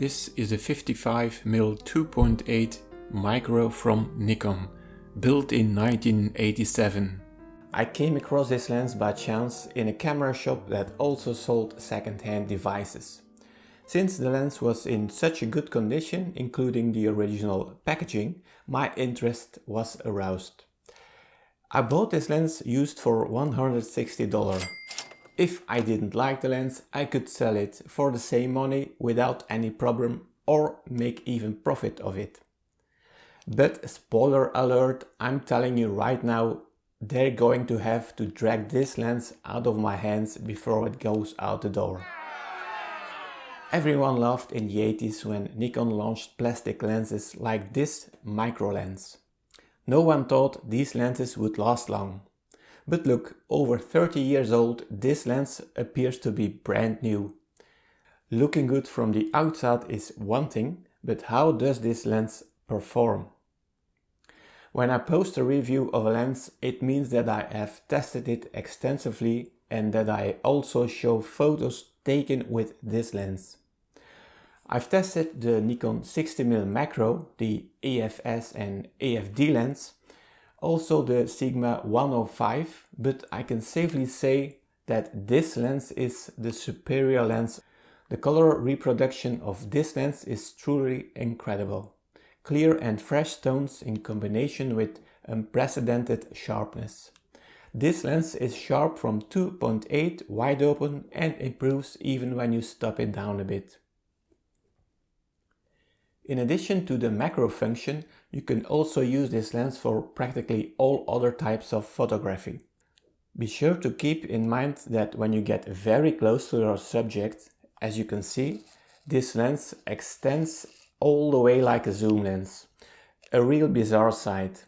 This is a 55mm 2.8 micro from Nikon, built in 1987. I came across this lens by chance in a camera shop that also sold second-hand devices. Since the lens was in such a good condition, including the original packaging, my interest was aroused. I bought this lens used for $160. If I didn't like the lens, I could sell it for the same money without any problem or make even profit of it. But spoiler alert, I'm telling you right now, they're going to have to drag this lens out of my hands before it goes out the door. Everyone laughed in the 80s when Nikon launched plastic lenses like this micro lens. No one thought these lenses would last long. But look, over 30 years old, this lens appears to be brand new. Looking good from the outside is one thing, but how does this lens perform? When I post a review of a lens, it means that I have tested it extensively and that I also show photos taken with this lens. I've tested the Nikon 60mm macro, the AFS and AFD lens, also the Sigma 105, but I can safely say that this lens is the superior lens. The color reproduction of this lens is truly incredible. Clear and fresh tones in combination with unprecedented sharpness. This lens is sharp from 2.8 wide open and improves even when you stop it down a bit. In addition to the macro function, you can also use this lens for practically all other types of photography. Be sure to keep in mind that when you get very close to your subject, as you can see, this lens extends all the way like a zoom lens. A real bizarre sight.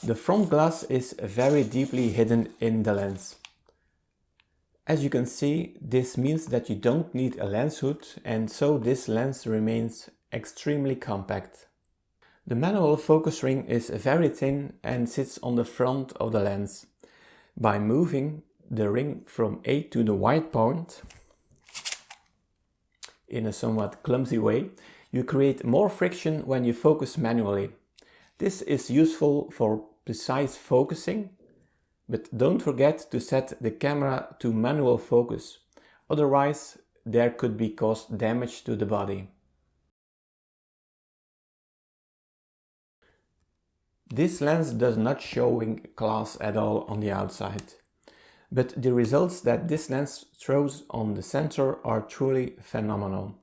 The front glass is very deeply hidden in the lens. As you can see, this means that you don't need a lens hood, and so this lens remains extremely compact. The manual focus ring is very thin and sits on the front of the lens. By moving the ring from A to the white point, in a somewhat clumsy way, you create more friction when you focus manually. This is useful for precise focusing, but don't forget to set the camera to manual focus, otherwise there could be caused damage to the body. This lens does not show class at all on the outside, but the results that this lens throws on the sensor are truly phenomenal.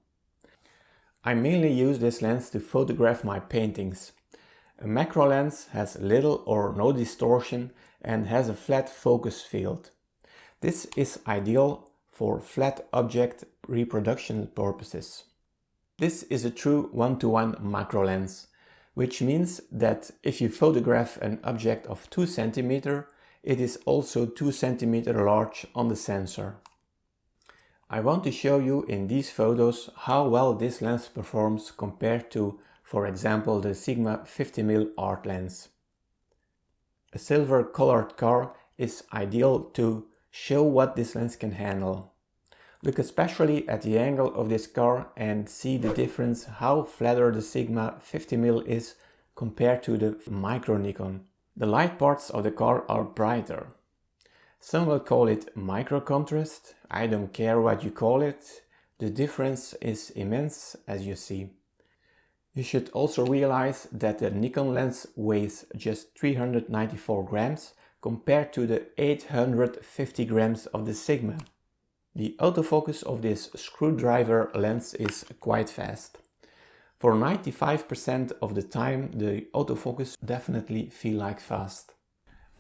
I mainly use this lens to photograph my paintings. A macro lens has little or no distortion and has a flat focus field. This is ideal for flat object reproduction purposes. This is a true one-to-one macro lens, which means that if you photograph an object of 2 cm, it is also 2 cm large on the sensor. I want to show you in these photos how well this lens performs compared to, for example, the Sigma 50mm art lens. A silver colored car is ideal to show what this lens can handle. Look especially at the angle of this car and see the difference how flatter the Sigma 50mm is compared to the micro Nikon. The light parts of the car are brighter. Some will call it micro contrast. I don't care what you call it. The difference is immense, as you see. You should also realize that the Nikon lens weighs just 394 grams compared to the 850 grams of the Sigma. The autofocus of this screwdriver lens is quite fast. For 95% of the time, the autofocus definitely feels like fast.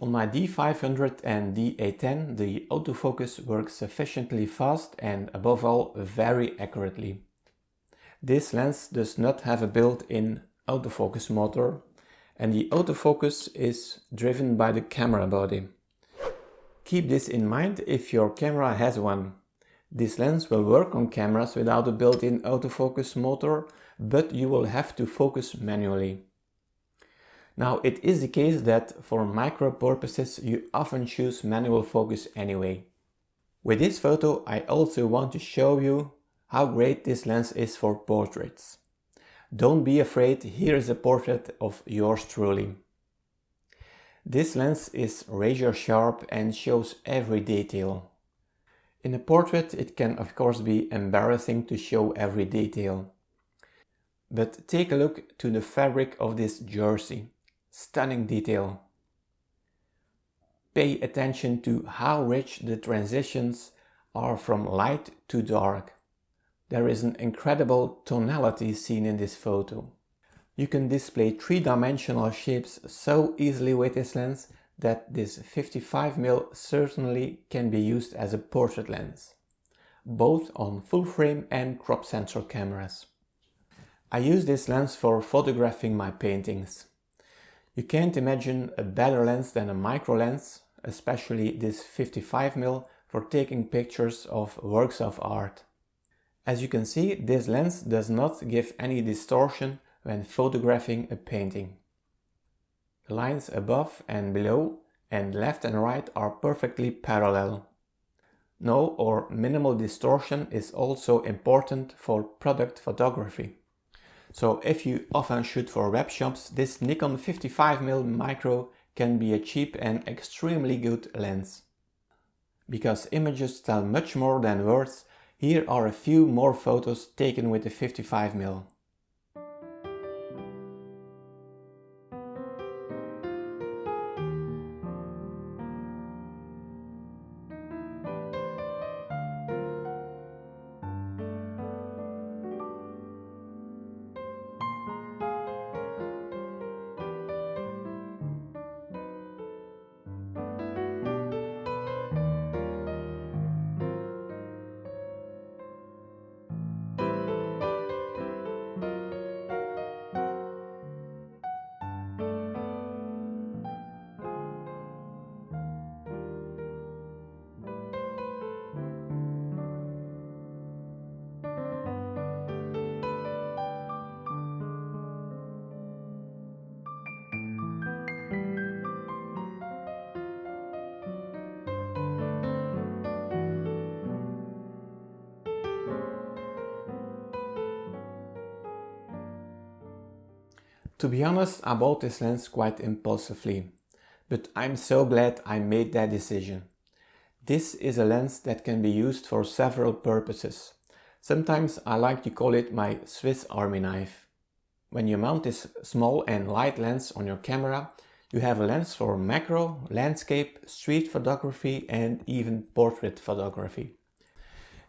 On my D500 and D810, the autofocus works sufficiently fast and above all very accurately. This lens does not have a built-in autofocus motor, and the autofocus is driven by the camera body. Keep this in mind if your camera has one. This lens will work on cameras without a built-in autofocus motor, but you will have to focus manually. Now, it is the case that for micro purposes you often choose manual focus anyway. With this photo I also want to show you how great this lens is for portraits. Don't be afraid, here is a portrait of yours truly. This lens is razor sharp and shows every detail. In a portrait it can of course be embarrassing to show every detail. But take a look to the fabric of this jersey. Stunning detail. Pay attention to how rich the transitions are from light to dark. There is an incredible tonality seen in this photo. You can display three-dimensional shapes so easily with this lens that this 55mm certainly can be used as a portrait lens, both on full frame and crop sensor cameras. I use this lens for photographing my paintings. You can't imagine a better lens than a micro lens, especially this 55mm for taking pictures of works of art. As you can see, this lens does not give any distortion when photographing a painting. The lines above and below and left and right are perfectly parallel. No or minimal distortion is also important for product photography. So if you often shoot for web shops, this Nikon 55mm micro can be a cheap and extremely good lens. Because images tell much more than words, here are a few more photos taken with the 55mm. To be honest, I bought this lens quite impulsively, but I'm so glad I made that decision. This is a lens that can be used for several purposes. Sometimes I like to call it my Swiss Army knife. When you mount this small and light lens on your camera, you have a lens for macro, landscape, street photography and even portrait photography.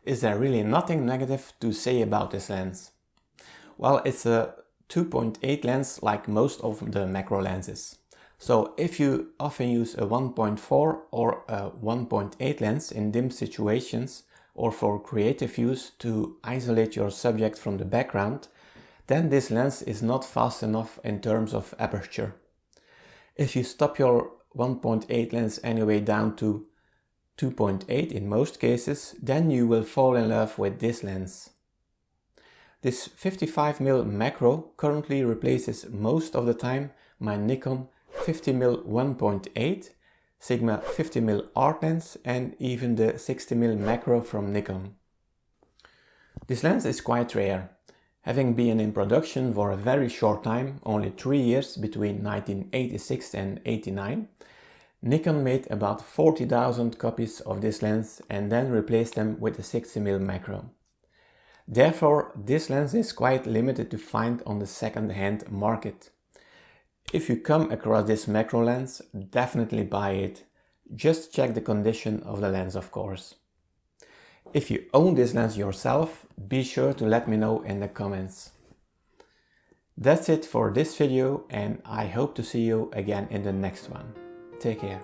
Is there really nothing negative to say about this lens? Well, it's a 2.8 lens like most of the macro lenses. So if you often use a 1.4 or a 1.8 lens in dim situations or for creative use to isolate your subject from the background, then this lens is not fast enough in terms of aperture. If you stop your 1.8 lens anyway down to 2.8 in most cases, then you will fall in love with this lens. This 55mm macro currently replaces most of the time my Nikon 50mm 1.8, Sigma 50mm art lens and even the 60mm macro from Nikon. This lens is quite rare. Having been in production for a very short time, only 3 years between 1986 and 89, Nikon made about 40,000 copies of this lens and then replaced them with the 60mm macro. Therefore, this lens is quite limited to find on the second-hand market. If you come across this macro lens, definitely buy it. Just check the condition of the lens, of course. If you own this lens yourself, be sure to let me know in the comments. That's it for this video and I hope to see you again in the next one. Take care.